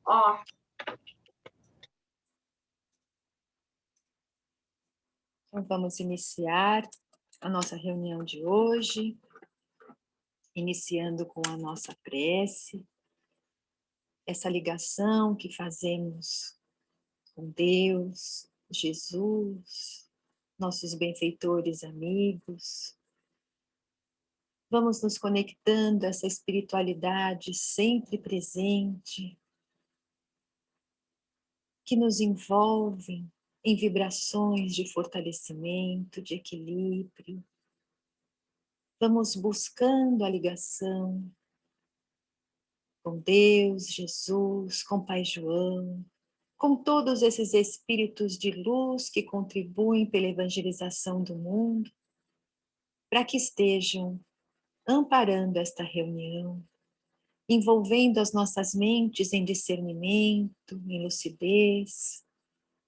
Ó. Então, vamos iniciar a nossa reunião de hoje, iniciando com a nossa prece, essa ligação que fazemos com Deus, Jesus, nossos benfeitores amigos. Vamos nos conectando a essa espiritualidade sempre presente, que nos envolve em vibrações de fortalecimento, de equilíbrio. Vamos buscando a ligação com Deus, Jesus, com Pai João, com todos esses espíritos de luz que contribuem pela evangelização do mundo, para que estejam amparando esta reunião, envolvendo as nossas mentes em discernimento, em lucidez,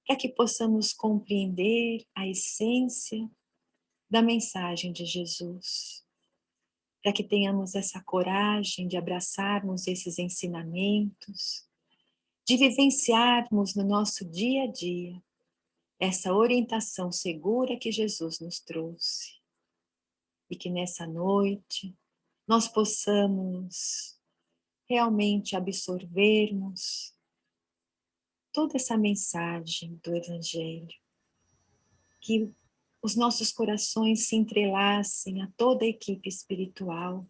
para que possamos compreender a essência da mensagem de Jesus, para que tenhamos essa coragem de abraçarmos esses ensinamentos, de vivenciarmos no nosso dia a dia essa orientação segura que Jesus nos trouxe. E que nessa noite nós possamos realmente absorvermos toda essa mensagem do Evangelho, que os nossos corações se entrelacem a toda a equipe espiritual.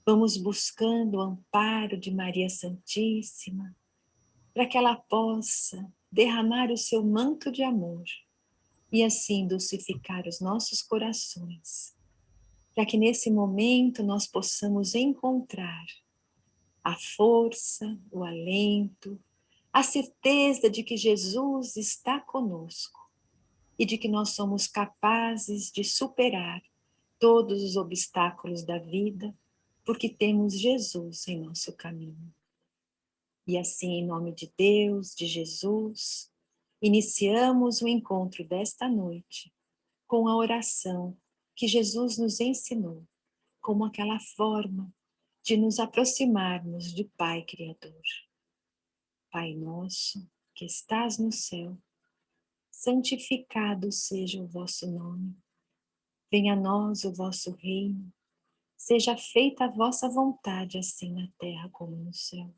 Vamos buscando o amparo de Maria Santíssima, para que ela possa derramar o seu manto de amor e assim dulcificar os nossos corações, para que nesse momento nós possamos encontrar a força, o alento, a certeza de que Jesus está conosco e de que nós somos capazes de superar todos os obstáculos da vida, porque temos Jesus em nosso caminho. E assim, em nome de Deus, de Jesus, iniciamos o encontro desta noite com a oração que Jesus nos ensinou, como aquela forma de nos aproximarmos do Pai Criador. Pai nosso, que estás no céu, santificado seja o vosso nome. Venha a nós o vosso reino. Seja feita a vossa vontade, assim na terra como no céu.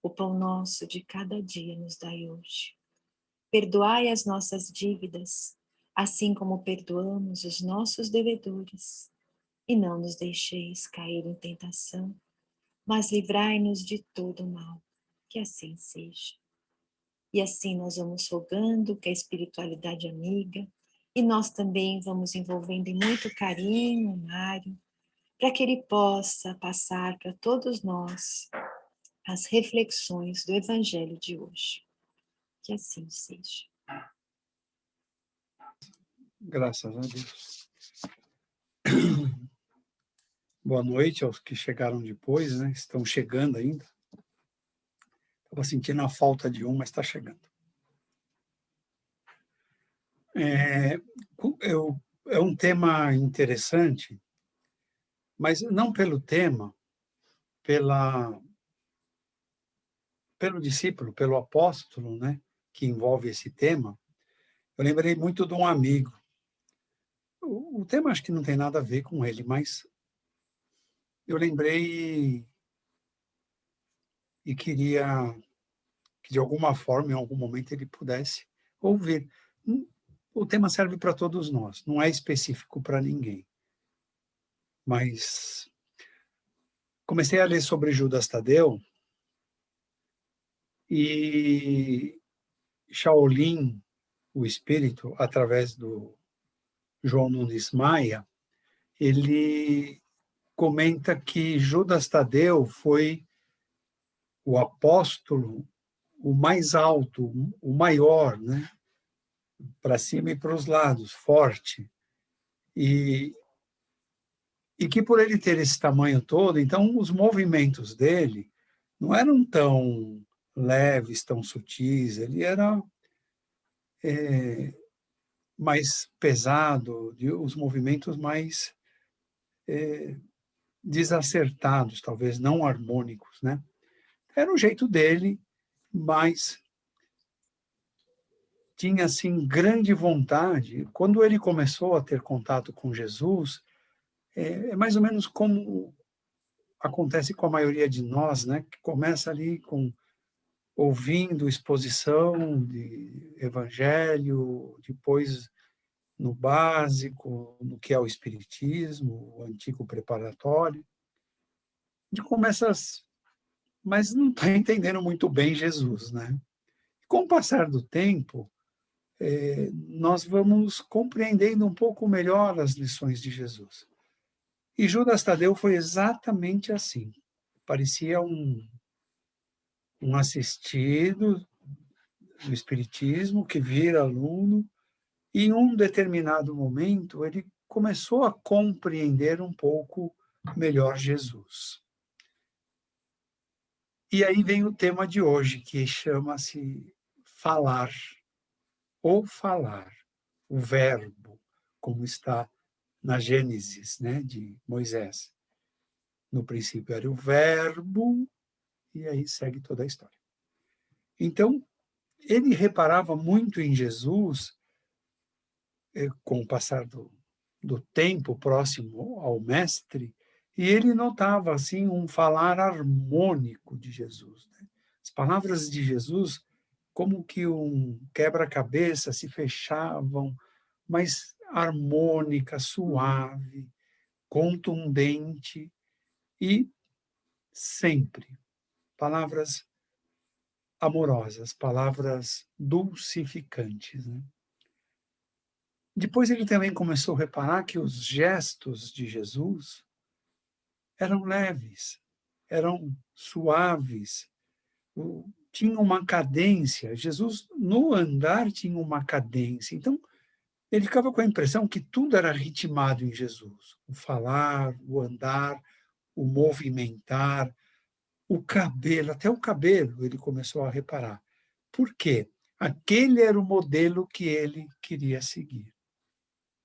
O pão nosso de cada dia nos dai hoje. Perdoai as nossas dívidas, assim como perdoamos os nossos devedores. E não nos deixeis cair em tentação, mas livrai-nos de todo o mal. Que assim seja. E assim nós vamos rogando que a espiritualidade amiga, e nós também vamos envolvendo em muito carinho o Mário, para que ele possa passar para todos nós as reflexões do Evangelho de hoje. Que assim seja. Graças a Deus. Boa noite aos que chegaram depois, né? Estão chegando ainda. Estava sentindo a falta de um, mas está chegando. É um tema interessante, mas não pelo tema, pelo discípulo, pelo apóstolo, né? Que envolve esse tema. Eu lembrei muito de um amigo. O tema acho que não tem nada a ver com ele, mas eu lembrei e queria que de alguma forma, em algum momento, ele pudesse ouvir. O tema serve para todos nós, não é específico para ninguém. Mas comecei a ler sobre Judas Tadeu e Shaolin, o espírito, através do João Nunes Maia, ele comenta que Judas Tadeu foi o apóstolo, o mais alto, o maior, né? Para cima e para os lados, forte. E que por ele ter esse tamanho todo, então os movimentos dele não eram tão leves, tão sutis, ele era mais pesado, os movimentos mais desacertados, talvez não harmônicos, né? Era o jeito dele, mas tinha, assim, grande vontade. Quando ele começou a ter contato com Jesus, é mais ou menos como acontece com a maioria de nós, né? Que começa ali com ouvindo exposição de evangelho, depois no básico, no que é o espiritismo, o antigo preparatório, de começa, mas não está entendendo muito bem Jesus, né? Com o passar do tempo, nós vamos compreendendo um pouco melhor as lições de Jesus. E Judas Tadeu foi exatamente assim. Parecia um assistido do espiritismo que vira aluno, e em um determinado momento ele começou a compreender um pouco melhor Jesus. E aí vem o tema de hoje, que chama-se falar, ou falar, o verbo, como está na Gênesis, né, de Moisés. No princípio era o verbo, e aí segue toda a história. Então, ele reparava muito em Jesus, com o passar do tempo próximo ao mestre, e ele notava assim um falar harmônico de Jesus, né? As palavras de Jesus, como que um quebra-cabeça, se fechavam, mas harmônica, suave, contundente e sempre palavras amorosas, palavras dulcificantes, né? Depois ele também começou a reparar que os gestos de Jesus eram leves, eram suaves, tinham uma cadência. Jesus, no andar, tinha uma cadência. Então, ele ficava com a impressão que tudo era ritmado em Jesus. O falar, o andar, o movimentar, o cabelo, até o cabelo ele começou a reparar. Por quê? Aquele era o modelo que ele queria seguir.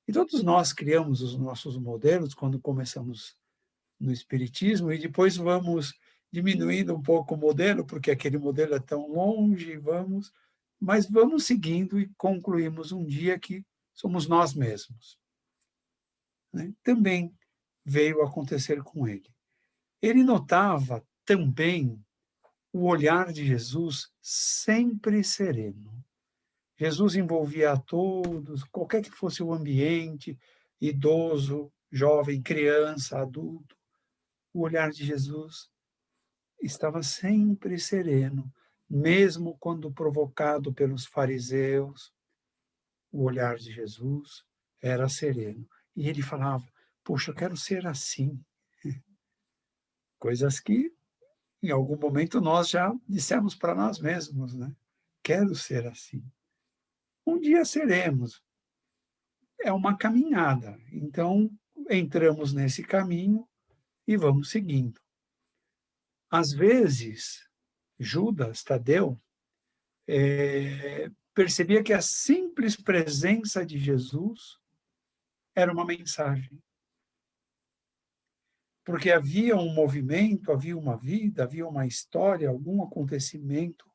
E todos nós criamos os nossos modelos quando começamos no espiritismo e depois vamos diminuindo um pouco o modelo, porque aquele modelo é tão longe, mas vamos seguindo e concluímos um dia que somos nós mesmos, né? Também veio acontecer com ele. Ele notava também o olhar de Jesus sempre sereno. Jesus envolvia a todos, qualquer que fosse o ambiente, idoso, jovem, criança, adulto. O olhar de Jesus estava sempre sereno, mesmo quando provocado pelos fariseus. O olhar de Jesus era sereno. E ele falava: "Poxa, eu quero ser assim". Coisas que, em algum momento, nós já dissemos para nós mesmos, né? Quero ser assim. Um dia seremos. É uma caminhada. Então, entramos nesse caminho e vamos seguindo. Às vezes, Judas Tadeu percebia que a simples presença de Jesus era uma mensagem. Porque havia um movimento, havia uma vida, havia uma história, algum acontecimento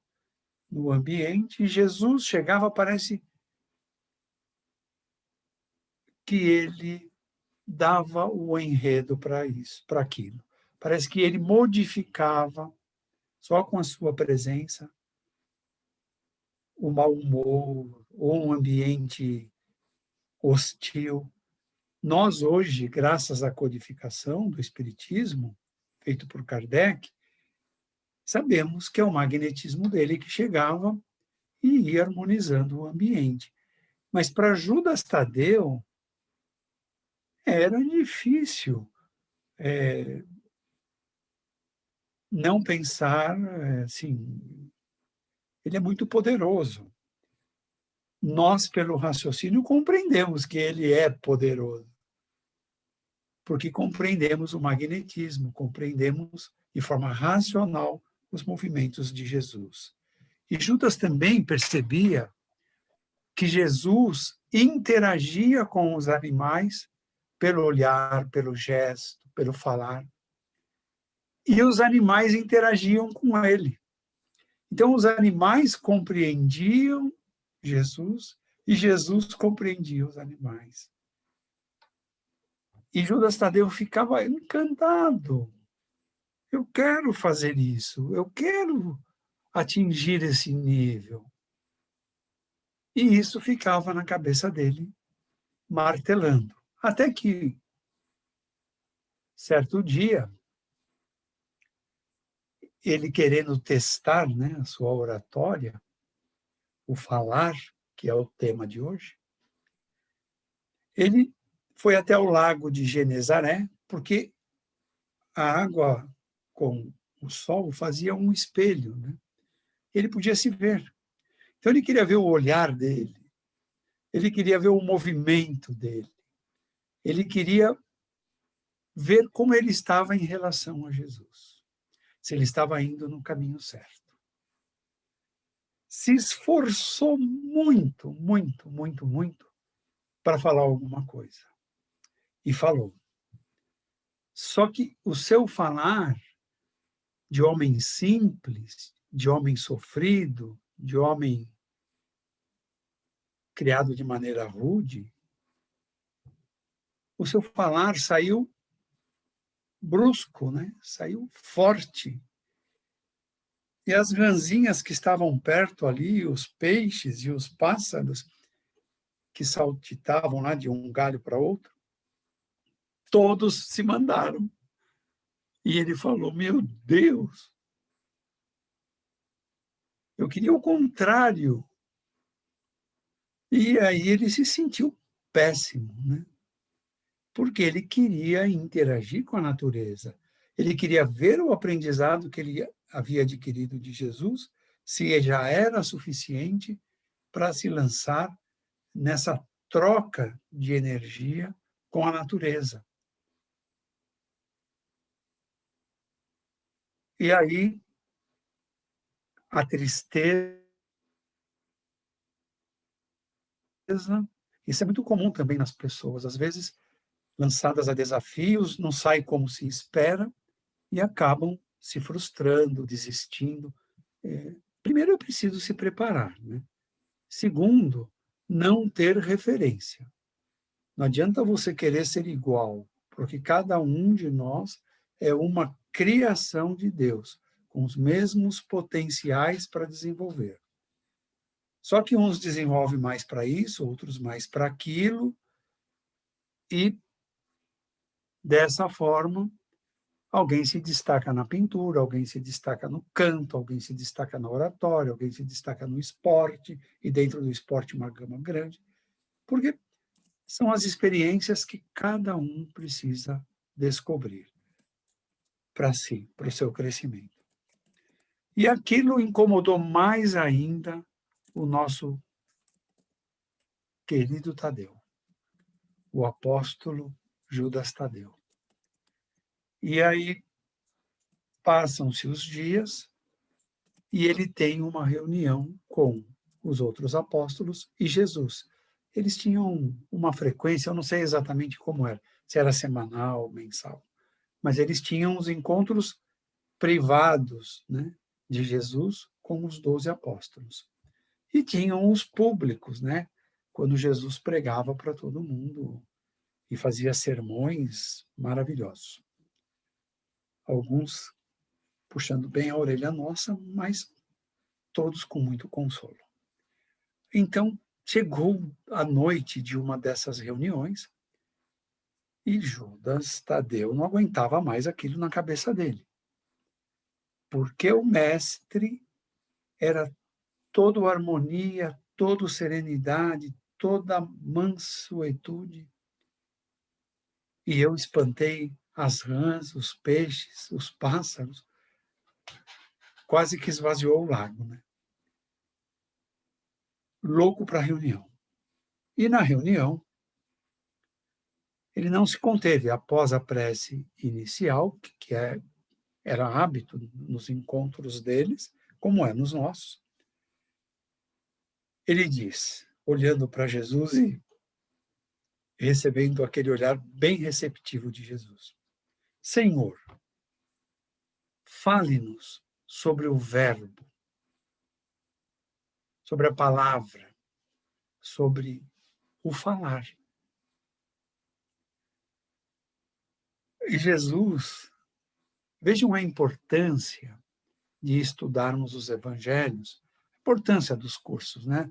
no ambiente, e Jesus chegava, parece que ele dava o enredo para isso, para aquilo. Parece que ele modificava, só com a sua presença, o mau humor ou um ambiente hostil. Nós hoje, graças à codificação do espiritismo, feito por Kardec, sabemos que é o magnetismo dele que chegava e ia harmonizando o ambiente. Mas para Judas Tadeu era difícil não pensar assim, ele é muito poderoso. Nós, pelo raciocínio, compreendemos que ele é poderoso, porque compreendemos o magnetismo, compreendemos de forma racional os movimentos de Jesus. E Judas também percebia que Jesus interagia com os animais pelo olhar, pelo gesto, pelo falar. e os animais interagiam com ele. Então, os animais compreendiam Jesus e Jesus compreendia os animais. E Judas Tadeu ficava encantado. Eu quero fazer isso, eu quero atingir esse nível. E isso ficava na cabeça dele, martelando. Até que, certo dia, ele querendo testar, né, a sua oratória, o falar, que é o tema de hoje, ele foi até o lago de Genezaré, porque a água com o sol fazia um espelho, né? Ele podia se ver. Então ele queria ver o olhar dele, ele queria ver o movimento dele, ele queria ver como ele estava em relação a Jesus, se ele estava indo no caminho certo. Se esforçou muito, muito, muito, muito para falar alguma coisa. E falou. Só que o seu falar de homem simples, de homem sofrido, de homem criado de maneira rude, o seu falar saiu brusco, né? Saiu forte. E as rãzinhas que estavam perto ali, os peixes e os pássaros que saltitavam lá de um galho para outro, todos se mandaram. E ele falou: meu Deus, eu queria o contrário. E aí ele se sentiu péssimo, né? Porque ele queria interagir com a natureza. Ele queria ver o aprendizado que ele havia adquirido de Jesus, se já era suficiente para se lançar nessa troca de energia com a natureza. E aí a tristeza, isso é muito comum também nas pessoas, às vezes lançadas a desafios, não sai como se espera e acabam se frustrando, desistindo. Primeiro, é preciso se preparar, né? Segundo, não ter referência. Não adianta você querer ser igual, porque cada um de nós é uma criação de Deus, com os mesmos potenciais para desenvolver. Só que uns desenvolvem mais para isso, outros mais para aquilo, e dessa forma, alguém se destaca na pintura, alguém se destaca no canto, alguém se destaca na oratória, alguém se destaca no esporte, e dentro do esporte uma gama grande, porque são as experiências que cada um precisa descobrir para si, para o seu crescimento. E aquilo incomodou mais ainda o nosso querido Tadeu, o apóstolo Judas Tadeu. E aí passam-se os dias e ele tem uma reunião com os outros apóstolos e Jesus. Eles tinham uma frequência, eu não sei exatamente como era, se era semanal, mensal, mas eles tinham os encontros privados, né, de Jesus com os 12 apóstolos. E tinham os públicos, né, quando Jesus pregava para todo mundo e fazia sermões maravilhosos. Alguns puxando bem a orelha nossa, mas todos com muito consolo. Então, chegou a noite de uma dessas reuniões e Judas Tadeu não aguentava mais aquilo na cabeça dele. Porque o mestre era todo harmonia, todo serenidade, toda mansuetude. E eu espantei as rãs, os peixes, os pássaros. Quase que esvaziou o lago, né? Louco para a reunião. E na reunião, ele não se conteve após a prece inicial, era hábito nos encontros deles, como é nos nossos. Ele diz, olhando para Jesus e recebendo aquele olhar bem receptivo de Jesus: Senhor, fale-nos sobre o verbo, sobre a palavra, sobre o falar. E Jesus, vejam a importância de estudarmos os evangelhos, a importância dos cursos, né?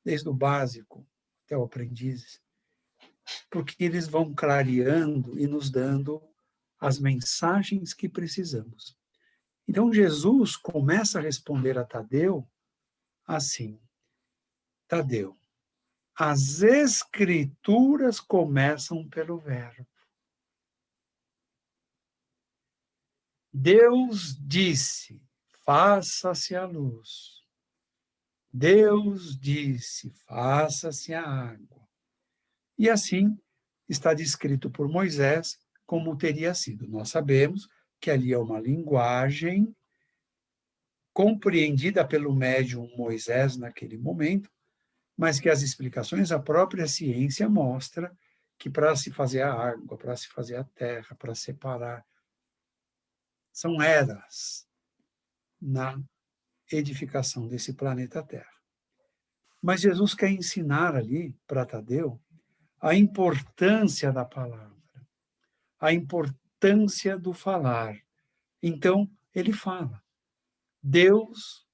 Desde o básico até o aprendiz, porque eles vão clareando e nos dando as mensagens que precisamos. Então, Jesus começa a responder a Tadeu assim: Tadeu, as Escrituras começam pelo Verbo. Deus disse: faça-se a luz. Deus disse: faça-se a água. E assim está descrito por Moisés como teria sido. Nós sabemos que ali é uma linguagem compreendida pelo médium Moisés naquele momento, mas que as explicações, a própria ciência mostra que para se fazer a água, para se fazer a terra, para separar, são eras na edificação desse planeta Terra. Mas Jesus quer ensinar ali para Tadeu a importância da palavra, a importância do falar. Então, ele fala. Deus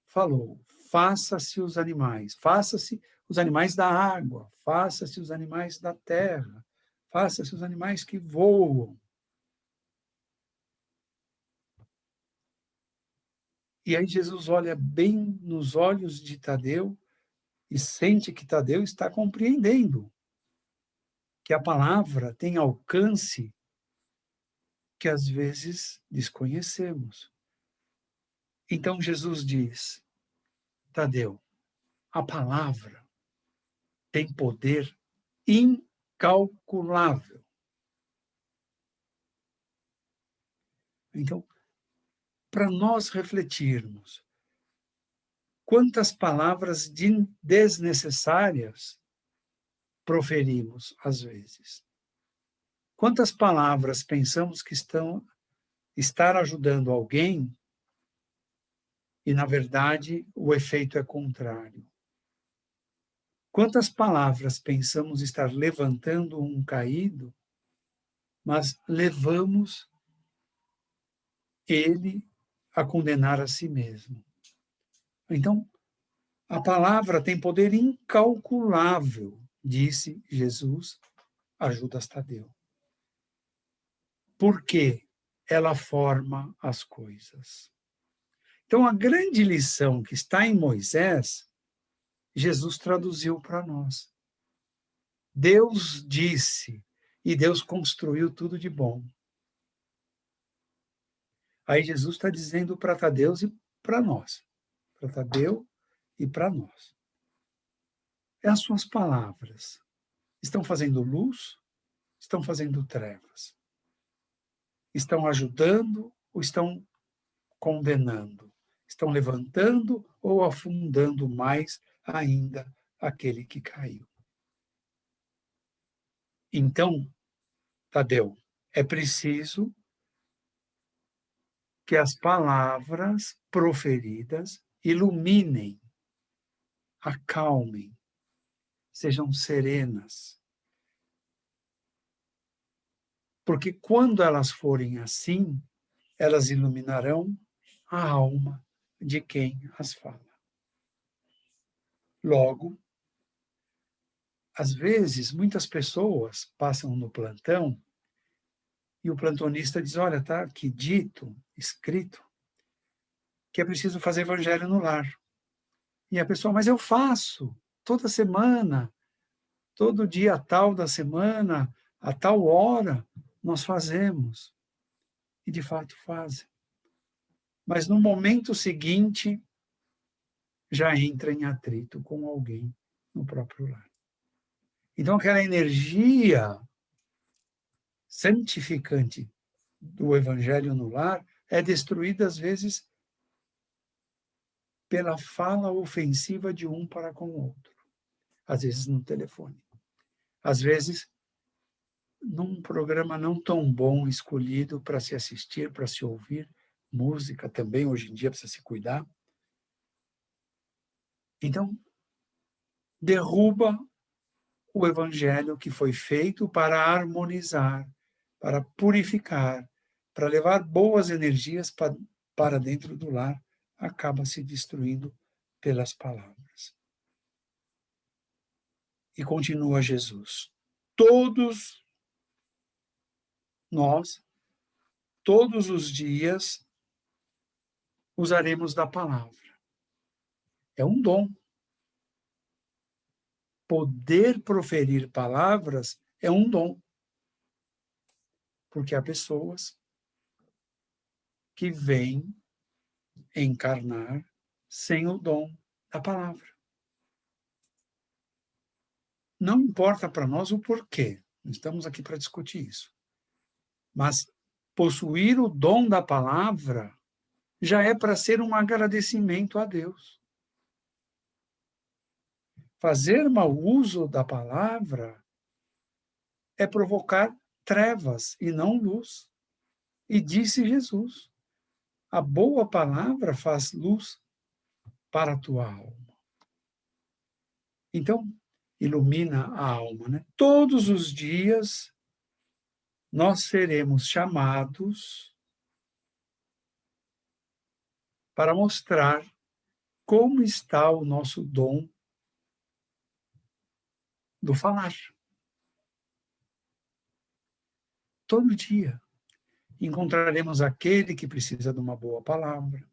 falou: faça-se os animais, faça-se os animais da água, faça-se os animais da terra, faça-se os animais que voam. E aí Jesus olha bem nos olhos de Tadeu e sente que Tadeu está compreendendo que a palavra tem alcance que às vezes desconhecemos. Então Jesus diz: Tadeu, a palavra tem poder incalculável. Então, para nós refletirmos, quantas palavras desnecessárias proferimos às vezes? Quantas palavras pensamos que estão estar ajudando alguém e, na verdade, o efeito é contrário? Quantas palavras pensamos estar levantando um caído, mas levamos ele a condenar a si mesmo? Então, a palavra tem poder incalculável, disse Jesus a Judas Tadeu. Porque ela forma as coisas. Então, a grande lição que está em Moisés, Jesus traduziu para nós. Deus disse e Deus construiu tudo de bom. Aí Jesus está dizendo para Tadeu e para nós. Para Tadeu e para nós. É as suas palavras. Estão fazendo luz? Estão fazendo trevas? Estão ajudando ou estão condenando? Estão levantando ou afundando mais ainda aquele que caiu? Então, Tadeu, é preciso que as palavras proferidas iluminem, acalmem, sejam serenas. Porque quando elas forem assim, elas iluminarão a alma de quem as fala. Logo, às vezes, muitas pessoas passam no plantão e o plantonista diz: olha, está aqui dito, escrito, que é preciso fazer evangelho no lar. E a pessoa: mas eu faço toda semana, todo dia tal da semana, a tal hora, nós fazemos. E de fato fazem. Mas no momento seguinte, já entra em atrito com alguém no próprio lar. Então, aquela energia santificante do evangelho no lar é destruída, às vezes, pela fala ofensiva de um para com o outro. Às vezes no telefone. Às vezes, num programa não tão bom escolhido para se assistir, para se ouvir, música também, hoje em dia, precisa se cuidar. Então, derruba o evangelho que foi feito para harmonizar, para purificar, para levar boas energias para dentro do lar, acaba se destruindo pelas palavras. E continua Jesus. Todos nós, todos os dias, usaremos da palavra. É um dom. Poder proferir palavras é um dom. Porque há pessoas que vêm encarnar sem o dom da palavra. Não importa para nós o porquê, não estamos aqui para discutir isso. Mas possuir o dom da palavra já é para ser um agradecimento a Deus. Fazer mau uso da palavra é provocar trevas e não luz. E disse Jesus, a boa palavra faz luz para a tua alma. Então, ilumina a alma, né? Todos os dias nós seremos chamados para mostrar como está o nosso dom do falar. Todo dia encontraremos aquele que precisa de uma boa palavra,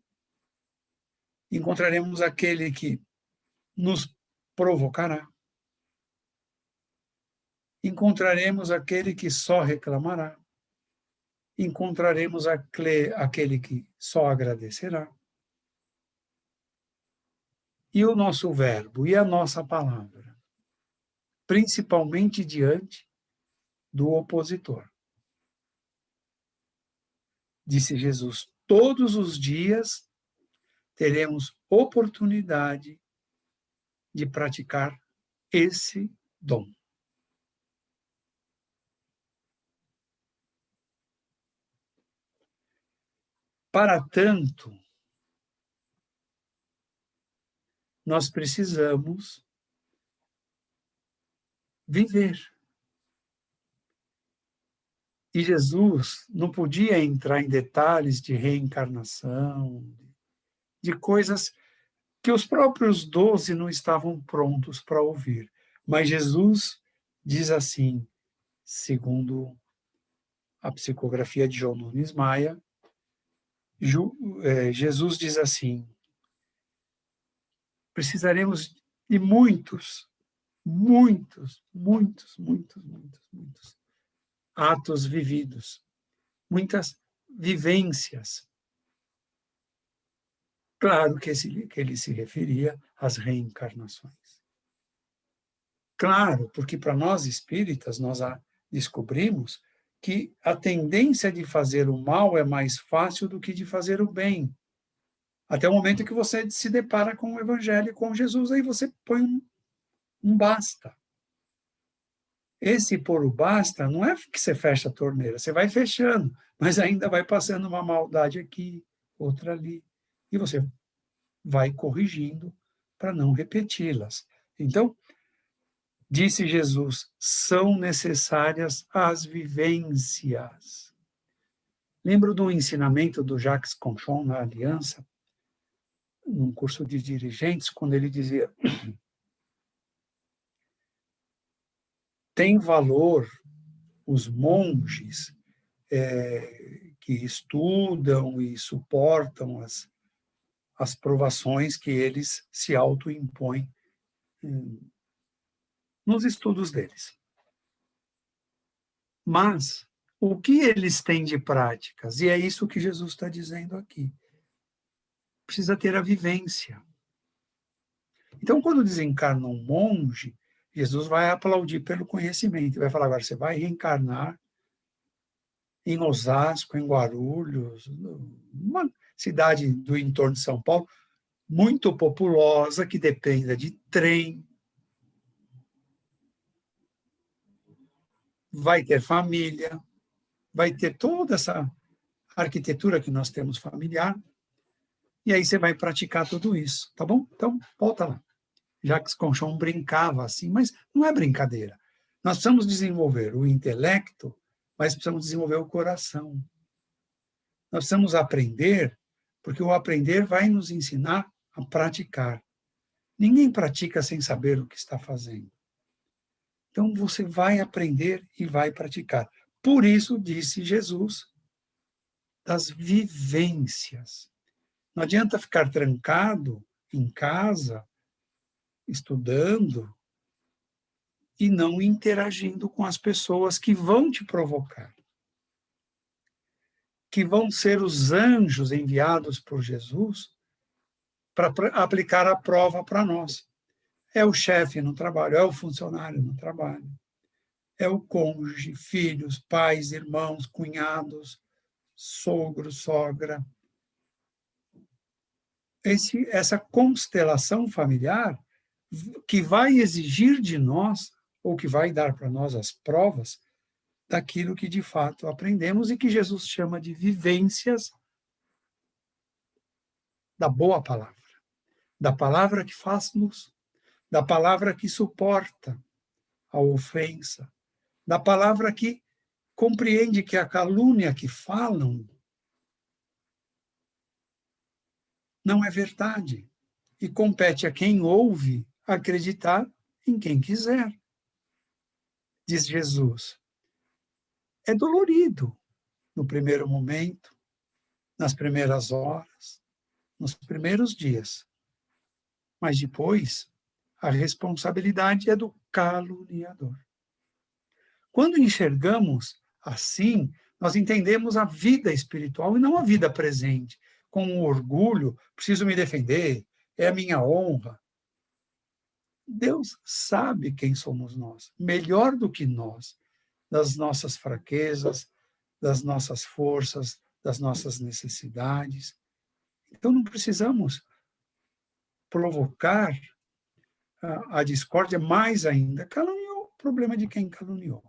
encontraremos aquele que nos provocará, encontraremos aquele que só reclamará, encontraremos aquele que só agradecerá. E o nosso verbo e a nossa palavra, principalmente diante do opositor. Disse Jesus, todos os dias teremos oportunidade de praticar esse dom. Para tanto, nós precisamos viver. E Jesus não podia entrar em detalhes de reencarnação, de coisas que os próprios 12 não estavam prontos para ouvir. Mas Jesus diz assim, segundo a psicografia de João Nunes Maia, Jesus diz assim, precisaremos de muitos atos vividos, muitas vivências. Claro que ele se referia às reencarnações. Claro, porque para nós espíritas, nós descobrimos que a tendência de fazer o mal é mais fácil do que de fazer o bem. Até o momento que você se depara com o Evangelho, com Jesus, aí você põe um basta. Esse pôr o basta não é que você fecha a torneira, você vai fechando, mas ainda vai passando uma maldade aqui, outra ali, e você vai corrigindo para não repeti-las. Então, disse Jesus, são necessárias as vivências. Lembro do ensinamento do Jacques Conchon na Aliança, num curso de dirigentes, quando ele dizia: tem valor os monges que estudam e suportam as provações que eles se autoimpõem nos estudos deles. Mas o que eles têm de práticas? E é isso que Jesus está dizendo aqui. Precisa ter a vivência. Então, quando desencarna um monge, Jesus vai aplaudir pelo conhecimento. Vai falar, agora você vai reencarnar em Osasco, em Guarulhos, uma cidade do entorno de São Paulo, muito populosa, que dependa de trem. Vai ter família, vai ter toda essa arquitetura que nós temos familiar, e aí você vai praticar tudo isso, tá bom? Então, volta lá. Jacques Conchon brincava assim, mas não é brincadeira. Nós precisamos desenvolver o intelecto, mas precisamos desenvolver o coração. Nós precisamos aprender, porque o aprender vai nos ensinar a praticar. Ninguém pratica sem saber o que está fazendo. Então, você vai aprender e vai praticar. Por isso, disse Jesus, das vivências. Não adianta ficar trancado em casa, estudando, e não interagindo com as pessoas que vão te provocar, que vão ser os anjos enviados por Jesus para aplicar a prova para nós. É o chefe no trabalho, é o funcionário no trabalho, é o cônjuge, filhos, pais, irmãos, cunhados, sogro, sogra. Essa constelação familiar que vai exigir de nós, ou que vai dar para nós as provas daquilo que de fato aprendemos e que Jesus chama de vivências da boa palavra, da palavra que faz luz, da palavra que suporta a ofensa, da palavra que compreende que a calúnia que falam não é verdade e compete a quem ouve acreditar em quem quiser. Diz Jesus, é dolorido no primeiro momento, nas primeiras horas, nos primeiros dias, mas depois a responsabilidade é do caluniador. Quando enxergamos assim, nós entendemos a vida espiritual e não a vida presente, com o orgulho, preciso me defender, é a minha honra. Deus sabe quem somos nós, melhor do que nós, das nossas fraquezas, das nossas forças, das nossas necessidades. Então não precisamos provocar a discórdia mais ainda. Caluniou, o problema de quem caluniou.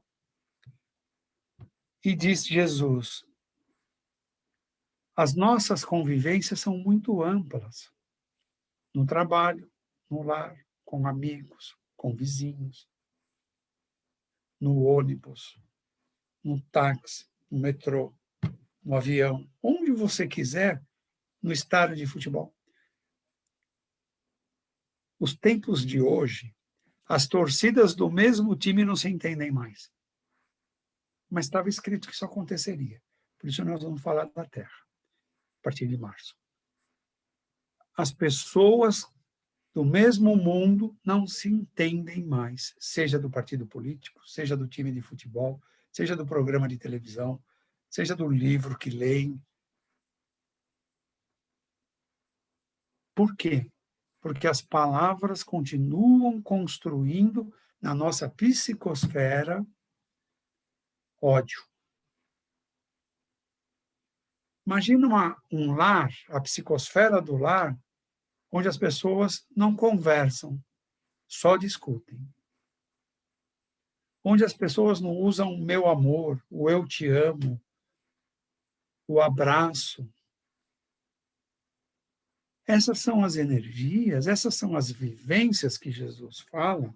E diz Jesus, as nossas convivências são muito amplas, no trabalho, no lar, com amigos, com vizinhos, no ônibus, no táxi, no metrô, no avião, onde você quiser, no estádio de futebol. Os tempos de hoje, as torcidas do mesmo time não se entendem mais. Mas estava escrito que isso aconteceria. Por isso nós vamos falar da Terra, a partir de março. As pessoas do mesmo mundo não se entendem mais, seja do partido político, seja do time de futebol, seja do programa de televisão, seja do livro que leem. Por quê? Porque as palavras continuam construindo na nossa psicosfera ódio. Imagina um lar, a psicosfera do lar, onde as pessoas não conversam, só discutem. Onde as pessoas não usam o meu amor, o eu te amo, o abraço. Essas são as energias, essas são as vivências que Jesus fala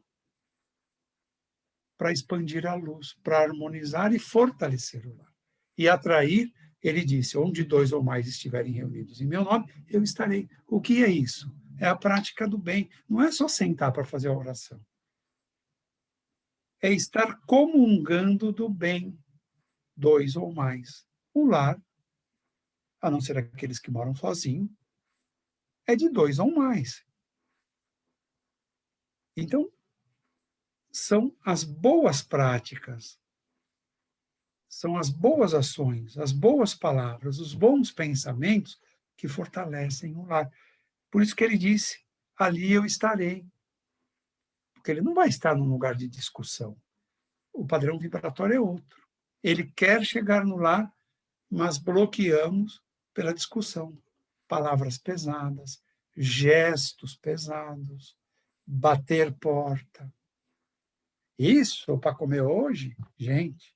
para expandir a luz, para harmonizar e fortalecer o lar. E atrair, ele disse, onde dois ou mais estiverem reunidos em meu nome, eu estarei. O que é isso? É a prática do bem. Não é só sentar para fazer a oração. É estar comungando do bem, dois ou mais. O lar, a não ser aqueles que moram sozinhos, é de dois ou mais. Então, são as boas práticas, são as boas ações, as boas palavras, os bons pensamentos que fortalecem o lar. Por isso que ele disse, ali eu estarei. Porque ele não vai estar num lugar de discussão. O padrão vibratório é outro. Ele quer chegar no lar, mas bloqueamos pela discussão. Palavras pesadas, gestos pesados, bater porta. Isso para comer hoje, gente,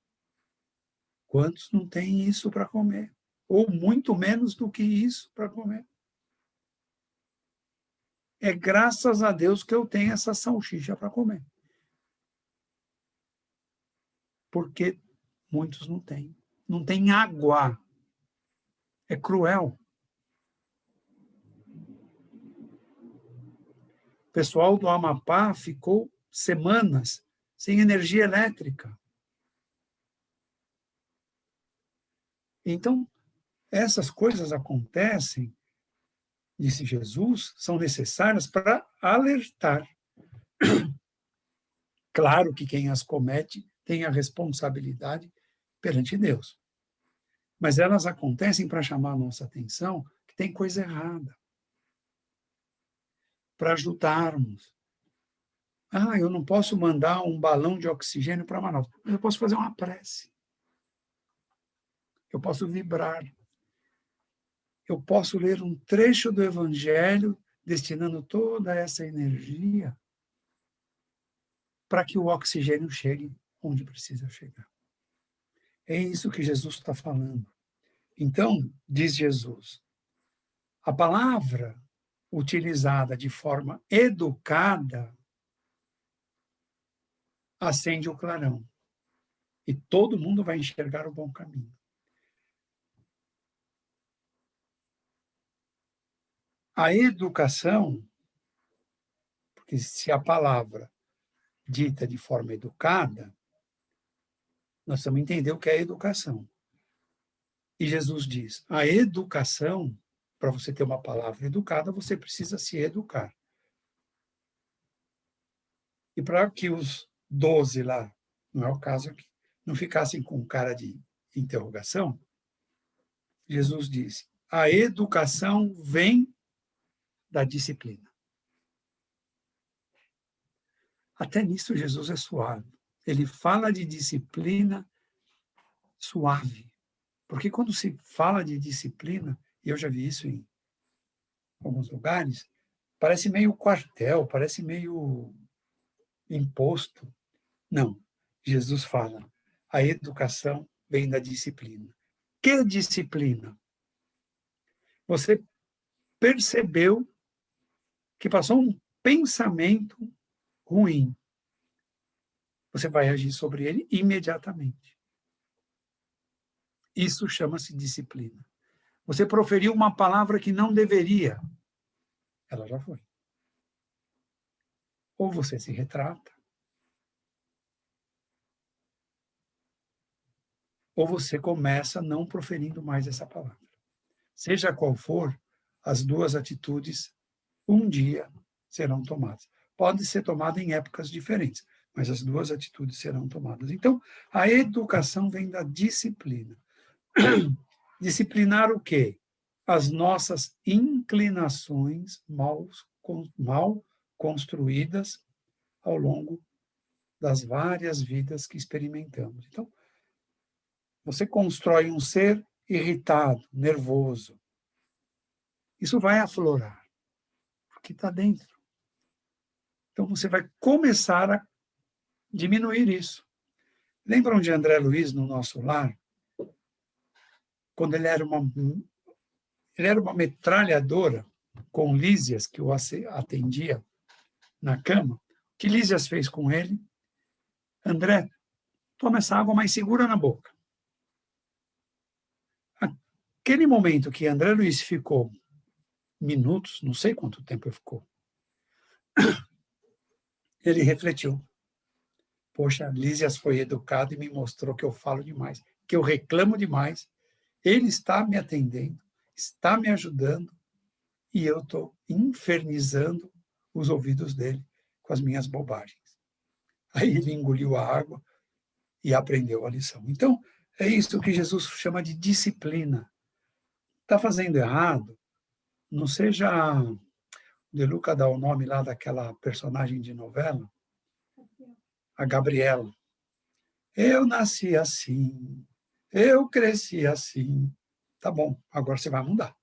quantos não têm isso para comer? ou muito menos do que isso para comer. É graças a Deus que eu tenho essa salsicha para comer. Porque muitos não têm. Não tem água. É cruel. O pessoal do Amapá ficou semanas sem energia elétrica. Então, essas coisas acontecem, disse Jesus, são necessárias para alertar. Claro que quem as comete tem a responsabilidade perante Deus. Mas elas acontecem para chamar a nossa atenção que tem coisa errada. Para ajudarmos. Eu não posso mandar um balão de oxigênio para Manaus, mas eu posso fazer uma prece. Eu posso vibrar. Eu posso ler um trecho do Evangelho destinando toda essa energia para que o oxigênio chegue onde precisa chegar. É isso que Jesus está falando. Então, diz Jesus, a palavra utilizada de forma educada acende o clarão. E todo mundo vai enxergar o bom caminho. A educação, porque se a palavra dita de forma educada, nós vamos entender o que é educação. E Jesus diz, a educação, para você ter uma palavra educada, você precisa se educar. E para que os 12 lá, não é o caso aqui, não ficassem com cara de interrogação, Jesus disse, a educação vem da disciplina. Até nisso Jesus é suave. Ele fala de disciplina suave. Porque quando se fala de disciplina, e eu já vi isso em alguns lugares, parece meio quartel, parece meio imposto. Não. Jesus fala, a educação vem da disciplina. Que disciplina? Você percebeu que passou um pensamento ruim. Você vai agir sobre ele imediatamente. Isso chama-se disciplina. Você proferiu uma palavra que não deveria. Ela já foi. Ou você se retrata, ou você começa não proferindo mais essa palavra. Seja qual for, as duas atitudes, um dia serão tomadas. Pode ser tomada em épocas diferentes, mas as duas atitudes serão tomadas. Então, a educação vem da disciplina. Disciplinar o quê? As nossas inclinações mal construídas ao longo das várias vidas que experimentamos. Então, você constrói um ser irritado, nervoso. Isso vai aflorar, porque está dentro. Então, você vai começar a diminuir isso. Lembram de André Luiz no nosso lar? Quando ele era uma metralhadora com Lísias, que o atendia na cama. O que Lísias fez com ele? André, toma essa água, mas segura na boca. Aquele momento que André Luiz ficou minutos, não sei quanto tempo ele ficou, ele refletiu. Poxa, Lísias foi educado e me mostrou que eu falo demais, que eu reclamo demais. Ele está me atendendo, está me ajudando e eu estou infernizando os ouvidos dele com as minhas bobagens. Aí ele engoliu a água e aprendeu a lição. Então, é isso que Jesus chama de disciplina. Está fazendo errado? Não seja... De Luca dá o nome lá daquela personagem de novela, a Gabriela. Eu nasci assim, eu cresci assim. Tá bom, agora você vai mudar.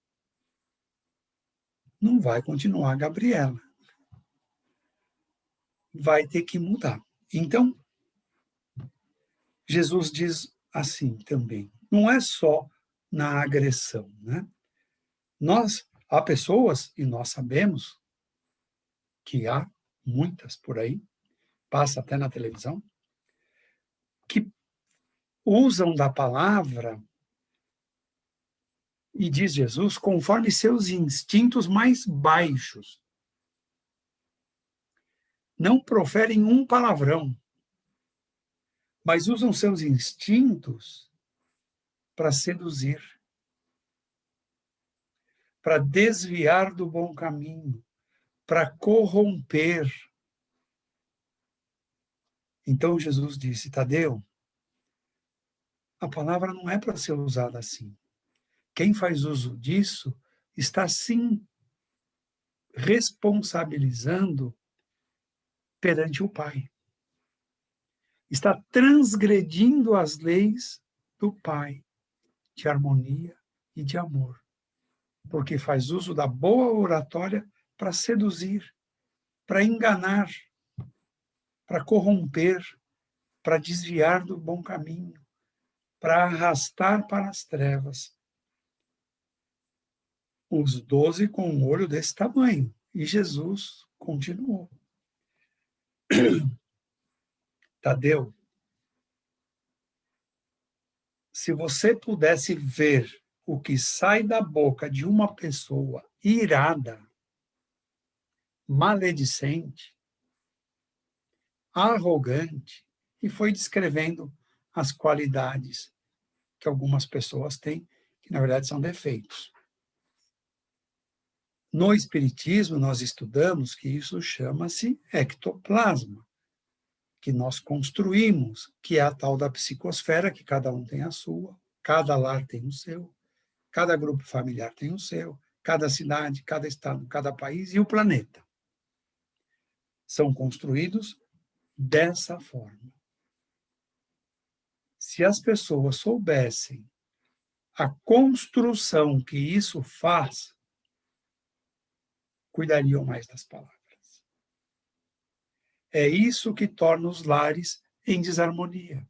Não vai continuar a Gabriela. Vai ter que mudar. Então, Jesus diz assim também, não é só na agressão, né? Há pessoas, e nós sabemos que há muitas por aí, passa até na televisão, que usam da palavra, e diz Jesus, conforme seus instintos mais baixos. Não proferem um palavrão, mas usam seus instintos para seduzir, para desviar do bom caminho, para corromper. Então Jesus disse, Tadeu, a palavra não é para ser usada assim. Quem faz uso disso está sim responsabilizando perante o Pai. Está transgredindo as leis do Pai, de harmonia e de amor, porque faz uso da boa oratória para seduzir, para enganar, para corromper, para desviar do bom caminho, para arrastar para as trevas. Os 12 com um olho desse tamanho, e Jesus continuou. Tadeu, se você pudesse ver o que sai da boca de uma pessoa irada, maledicente, arrogante, e foi descrevendo as qualidades que algumas pessoas têm, que na verdade são defeitos. No Espiritismo, nós estudamos que isso chama-se ectoplasma, que nós construímos, que é a tal da psicosfera, que cada um tem a sua, cada lar tem o seu, cada grupo familiar tem o seu, cada cidade, cada estado, cada país e o planeta. São construídos dessa forma. Se as pessoas soubessem a construção que isso faz, cuidariam mais das palavras. É isso que torna os lares em desarmonia.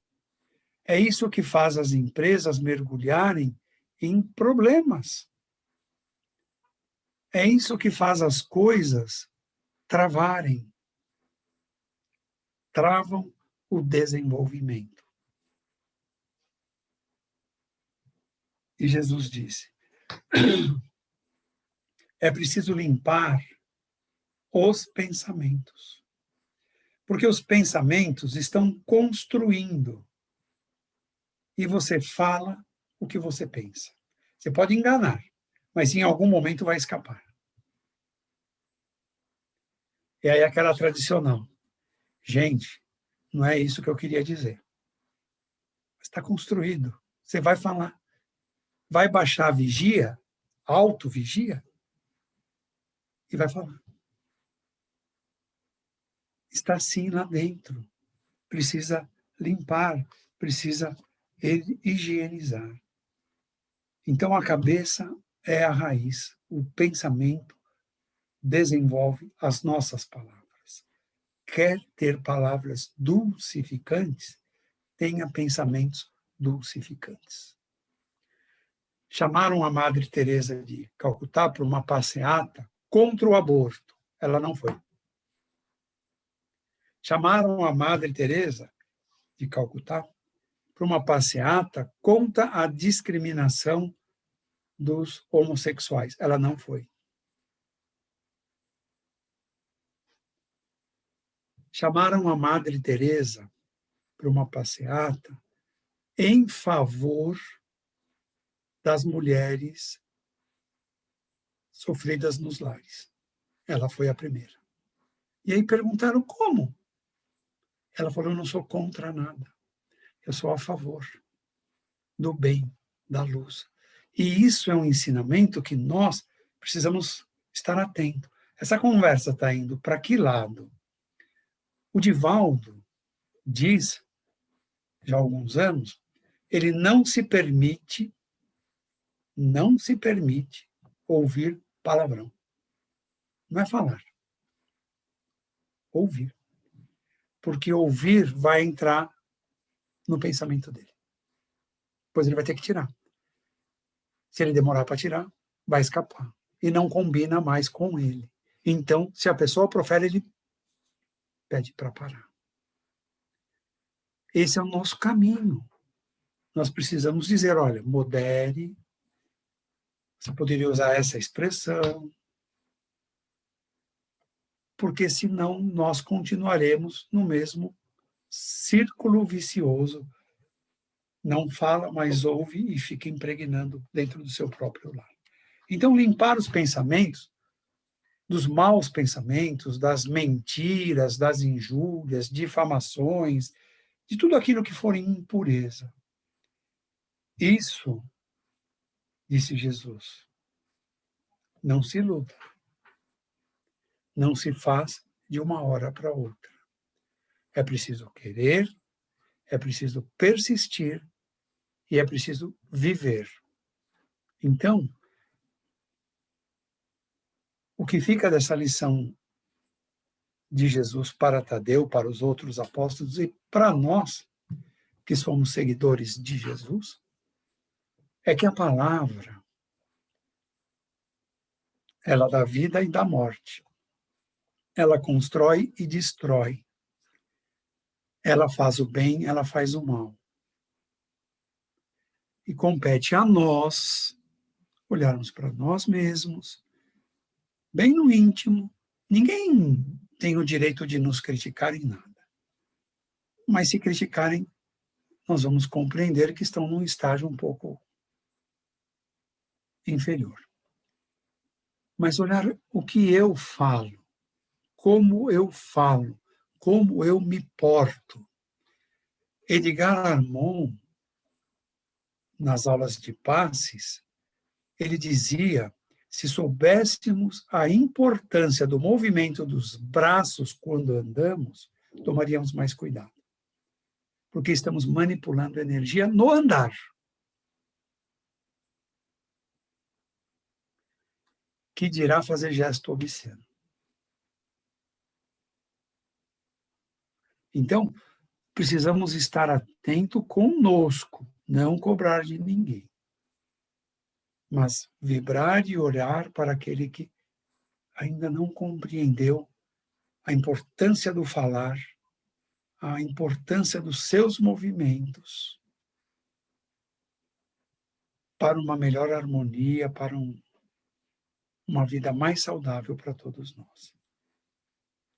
É isso que faz as empresas mergulharem em problemas. É isso que faz as coisas travarem. Travam o desenvolvimento. E Jesus disse, é preciso limpar os pensamentos. Porque os pensamentos estão construindo. E você fala o que você pensa. Você pode enganar, mas em algum momento vai escapar. E aí aquela tradicional. Gente, não é isso que eu queria dizer. Está construído. Você vai falar. Vai baixar a vigia, auto-vigia, e vai falar. Está assim lá dentro. Precisa limpar, precisa higienizar. Então, a cabeça é a raiz. O pensamento desenvolve as nossas palavras. Quer ter palavras dulcificantes? Tenha pensamentos dulcificantes. Chamaram a Madre Teresa de Calcutá para uma passeata contra o aborto. Ela não foi. Chamaram a Madre Teresa de Calcutá para uma passeata contra a discriminação dos homossexuais. Ela não foi. Chamaram a Madre Teresa para uma passeata em favor das mulheres sofridas nos lares. Ela foi a primeira. E aí perguntaram como? Ela falou, eu não sou contra nada. Eu sou a favor do bem, da luz. E isso é um ensinamento que nós precisamos estar atentos. Essa conversa está indo para que lado? O Divaldo diz, já há alguns anos, ele não se permite ouvir palavrão. Não é falar. Ouvir. Porque ouvir vai entrar no pensamento dele. Depois ele vai ter que tirar. Se ele demorar para tirar, vai escapar. E não combina mais com ele. Então, se a pessoa profere, ele pede para parar. Esse é o nosso caminho. Nós precisamos dizer, olha, modere, você poderia usar essa expressão, porque senão nós continuaremos no mesmo círculo vicioso. Não fala, mas ouve e fica impregnando dentro do seu próprio lar. Então, limpar os pensamentos, dos maus pensamentos, das mentiras, das injúrias, difamações, de tudo aquilo que for impureza. Isso, disse Jesus, não se luta, não se faz de uma hora para outra. É preciso querer, é preciso persistir e é preciso viver. Então, o que fica dessa lição de Jesus para Tadeu, para os outros apóstolos e para nós, que somos seguidores de Jesus, é que a palavra, ela dá vida e dá morte. Ela constrói e destrói. Ela faz o bem, ela faz o mal. E compete a nós olharmos para nós mesmos, bem no íntimo. Ninguém tem o direito de nos criticar em nada. Mas se criticarem, nós vamos compreender que estão num estágio um pouco inferior. Mas olhar o que eu falo, como eu me porto. Edgar Armond, nas aulas de passes, ele dizia, se soubéssemos a importância do movimento dos braços quando andamos, tomaríamos mais cuidado. Porque estamos manipulando energia no andar. Que dirá fazer gesto obsceno. Então, precisamos estar atento conosco, não cobrar de ninguém. Mas vibrar e olhar para aquele que ainda não compreendeu a importância do falar, a importância dos seus movimentos para uma melhor harmonia, para uma vida mais saudável para todos nós.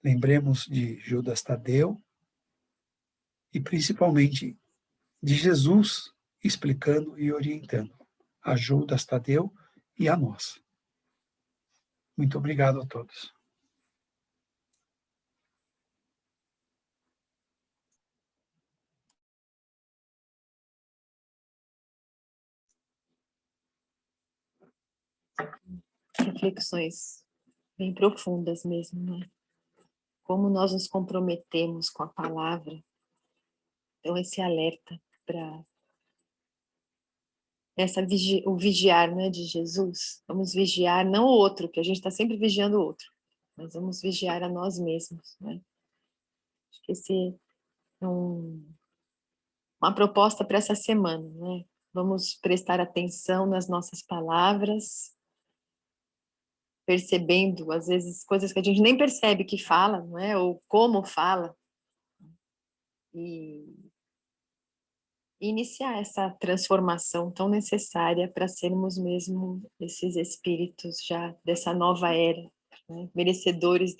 Lembremos de Judas Tadeu e principalmente de Jesus explicando e orientando a Judas Tadeu e a nós. Muito obrigado a todos. Reflexões bem profundas mesmo, né? Como nós nos comprometemos com a palavra. Então, esse alerta para o vigiar, né, de Jesus. Vamos vigiar não o outro, que a gente está sempre vigiando o outro, mas vamos vigiar a nós mesmos, né? Acho que esse é uma proposta para essa semana, né? Vamos prestar atenção nas nossas palavras, percebendo, às vezes, coisas que a gente nem percebe que fala, não é? Ou como fala. E iniciar essa transformação tão necessária para sermos mesmo esses espíritos já dessa nova era, né? Merecedores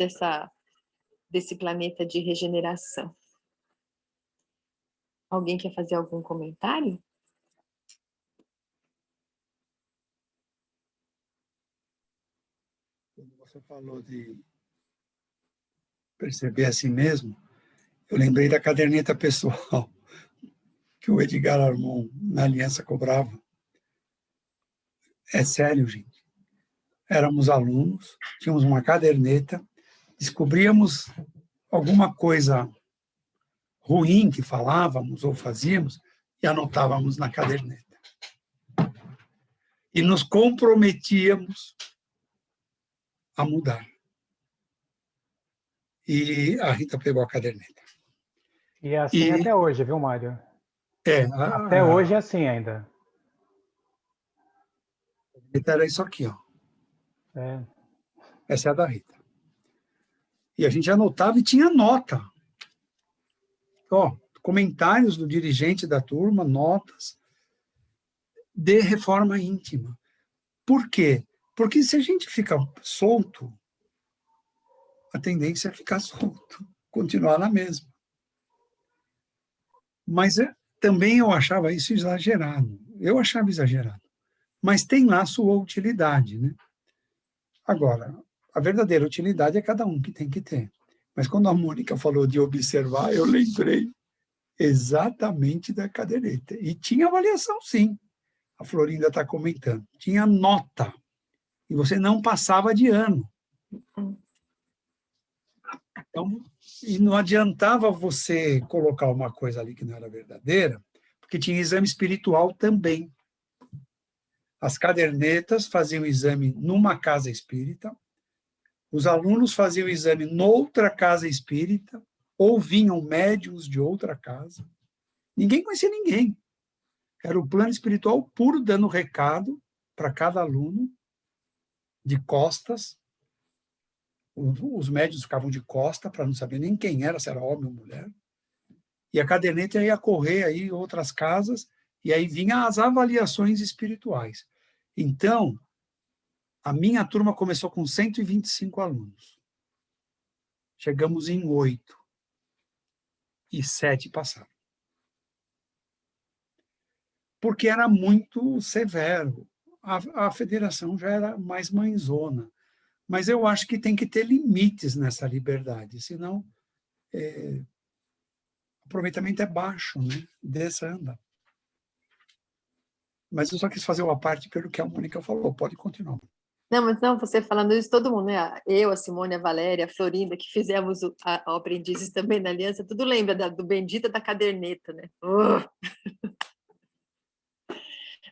desse planeta de regeneração. Alguém quer fazer algum comentário? Quando você falou de perceber a si mesmo, eu lembrei da caderneta pessoal que o Edgar Armond, na Aliança, cobrava. É sério, gente. Éramos alunos, tínhamos uma caderneta, descobríamos alguma coisa ruim que falávamos ou fazíamos e anotávamos na caderneta. E nos comprometíamos a mudar. E a Rita pegou a caderneta. E é assim até hoje, viu, Mário? É, até hoje é assim ainda. Era isso aqui, ó. É, Essa é a da Rita. E a gente anotava e tinha nota. Ó, comentários do dirigente da turma, notas de reforma íntima. Por quê? Porque se a gente fica solto, a tendência é ficar solto, continuar na mesma. Mas também eu achava isso exagerado. Eu achava exagerado. Mas tem lá sua utilidade, né? Agora, a verdadeira utilidade é cada um que tem que ter. Mas quando a Mônica falou de observar, eu lembrei exatamente da caderneta. E tinha avaliação, sim. A Florinda está comentando. Tinha nota. E você não passava de ano. Então, e não adiantava você colocar uma coisa ali que não era verdadeira, porque tinha exame espiritual também. As cadernetas faziam exame numa casa espírita, os alunos faziam o exame noutra casa espírita, ou vinham médiuns de outra casa. Ninguém conhecia ninguém. Era o plano espiritual puro dando recado para cada aluno, de costas. Os médiuns ficavam de costa para não saber nem quem era, se era homem ou mulher. E a caderneta ia correr aí em outras casas, e aí vinham as avaliações espirituais. Então, a minha turma começou com 125 alunos. Chegamos em 8. E 7 passaram. Porque era muito severo. A federação já era mais mãezona. Mas eu acho que tem que ter limites nessa liberdade, senão o aproveitamento é baixo, né? Desanda. Mas eu só quis fazer uma parte pelo que a Mônica falou. Pode continuar. Não, mas não, você falando isso, todo mundo, né? Eu, a Simone, a Valéria, a Florinda, que fizemos o Aprendizes também na Aliança, tudo lembra do bendita da caderneta, né?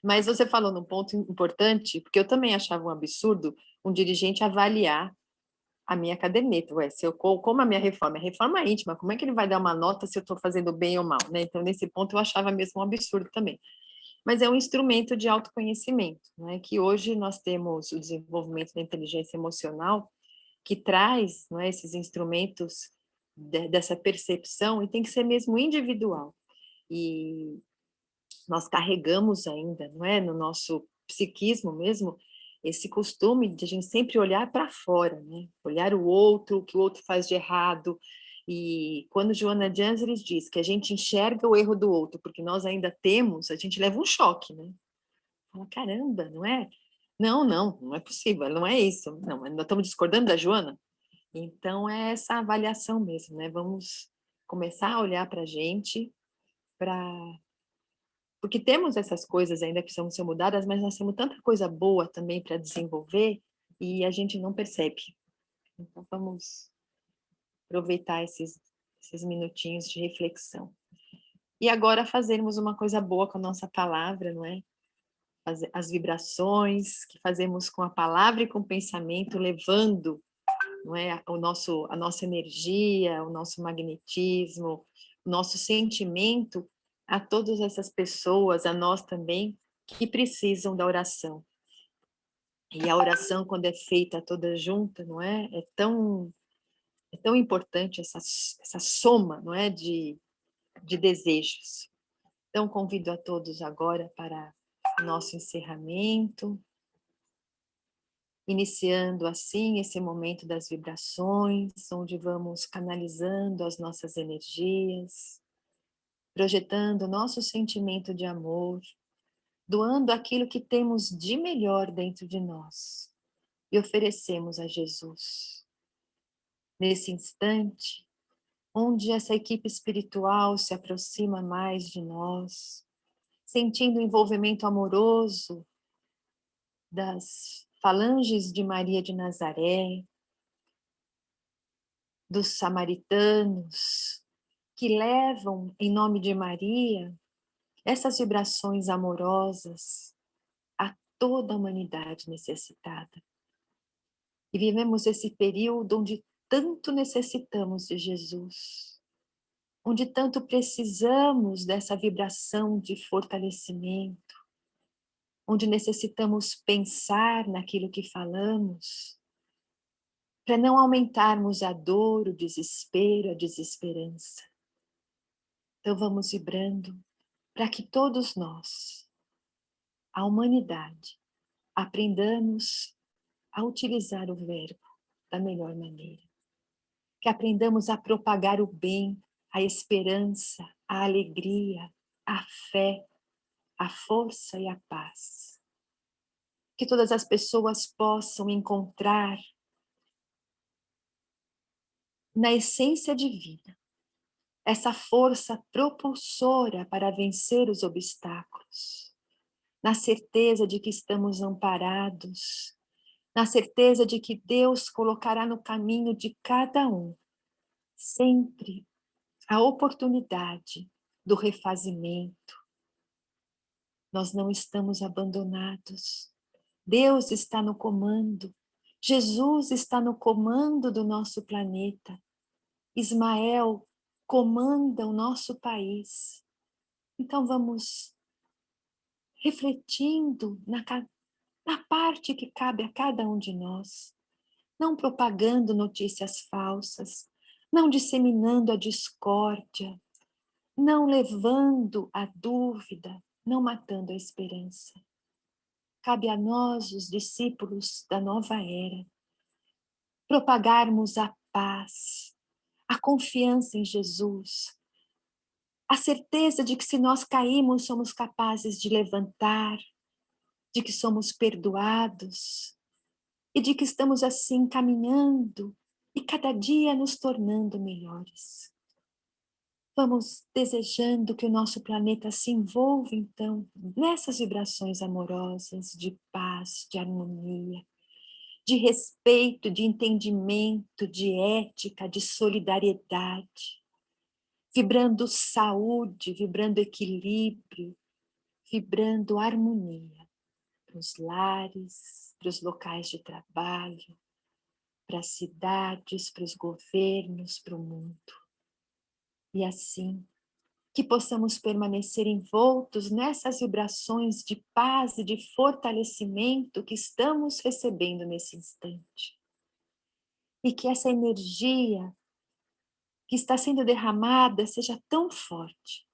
Mas você falou num ponto importante, porque eu também achava um absurdo um dirigente avaliar a minha caderneta. Ué, se eu, como a minha reforma é reforma íntima, como é que ele vai dar uma nota se eu estou fazendo bem ou mal, né? Então, nesse ponto, eu achava mesmo um absurdo também. Mas é um instrumento de autoconhecimento, né? Que hoje nós temos o desenvolvimento da inteligência emocional, que traz, não é, esses instrumentos dessa percepção, e tem que ser mesmo individual. E nós carregamos ainda, não é, no nosso psiquismo mesmo, esse costume de a gente sempre olhar para fora, né? Olhar o outro, o que o outro faz de errado. E quando Joana de Ângeles diz que a gente enxerga o erro do outro, porque nós ainda temos, a gente leva um choque, né? Fala, caramba, não é? Não é possível, não é isso. Não, nós estamos discordando da Joana? Então, é essa avaliação mesmo, né? Vamos começar a olhar para a gente, porque temos essas coisas ainda que precisam ser mudadas, mas nós temos tanta coisa boa também para desenvolver e a gente não percebe. Então, vamos aproveitar esses minutinhos de reflexão. E agora fazermos uma coisa boa com a nossa palavra, não é? As vibrações que fazemos com a palavra e com o pensamento, levando, não é, a nossa energia, o nosso magnetismo, o nosso sentimento a todas essas pessoas, a nós também, que precisam da oração. E a oração, quando é feita toda junta, não é? É tão importante essa soma, não é, de desejos. Então, convido a todos agora para o nosso encerramento, iniciando assim esse momento das vibrações, onde vamos canalizando as nossas energias, projetando o nosso sentimento de amor, doando aquilo que temos de melhor dentro de nós e oferecemos a Jesus. Nesse instante, onde essa equipe espiritual se aproxima mais de nós, sentindo o envolvimento amoroso das falanges de Maria de Nazaré, dos samaritanos, que levam, em nome de Maria, essas vibrações amorosas a toda a humanidade necessitada. E vivemos esse período onde tanto necessitamos de Jesus, onde tanto precisamos dessa vibração de fortalecimento, onde necessitamos pensar naquilo que falamos, para não aumentarmos a dor, o desespero, a desesperança. Então vamos vibrando para que todos nós, a humanidade, aprendamos a utilizar o verbo da melhor maneira. Que aprendamos a propagar o bem, a esperança, a alegria, a fé, a força e a paz. Que todas as pessoas possam encontrar na essência divina essa força propulsora para vencer os obstáculos, na certeza de que estamos amparados, na certeza de que Deus colocará no caminho de cada um sempre a oportunidade do refazimento. Nós não estamos abandonados. Deus está no comando. Jesus está no comando do nosso planeta. Ismael comanda o nosso país. Então vamos refletindo na parte que cabe a cada um de nós, não propagando notícias falsas, não disseminando a discórdia, não levando a dúvida, não matando a esperança. Cabe a nós, os discípulos da nova era, propagarmos a paz, a confiança em Jesus, a certeza de que se nós caímos, somos capazes de levantar, de que somos perdoados e de que estamos assim caminhando e cada dia nos tornando melhores. Vamos desejando que o nosso planeta se envolva, então, nessas vibrações amorosas, de paz, de harmonia, de respeito, de entendimento, de ética, de solidariedade, vibrando saúde, vibrando equilíbrio, vibrando harmonia para os lares, para os locais de trabalho, para as cidades, para os governos, para o mundo. E assim, que possamos permanecer envoltos nessas vibrações de paz e de fortalecimento que estamos recebendo nesse instante. E que essa energia que está sendo derramada seja tão forte,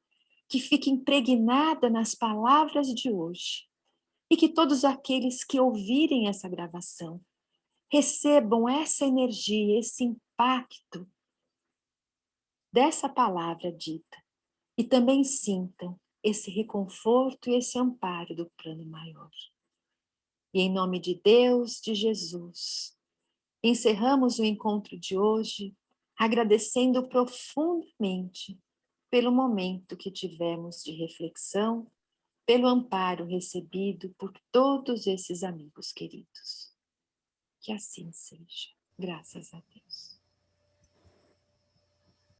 que fique impregnada nas palavras de hoje, e que todos aqueles que ouvirem essa gravação recebam essa energia, esse impacto dessa palavra dita, e também sintam esse reconforto e esse amparo do plano maior. E em nome de Deus, de Jesus, encerramos o encontro de hoje agradecendo profundamente pelo momento que tivemos de reflexão, pelo amparo recebido por todos esses amigos queridos. Que assim seja. Graças a Deus.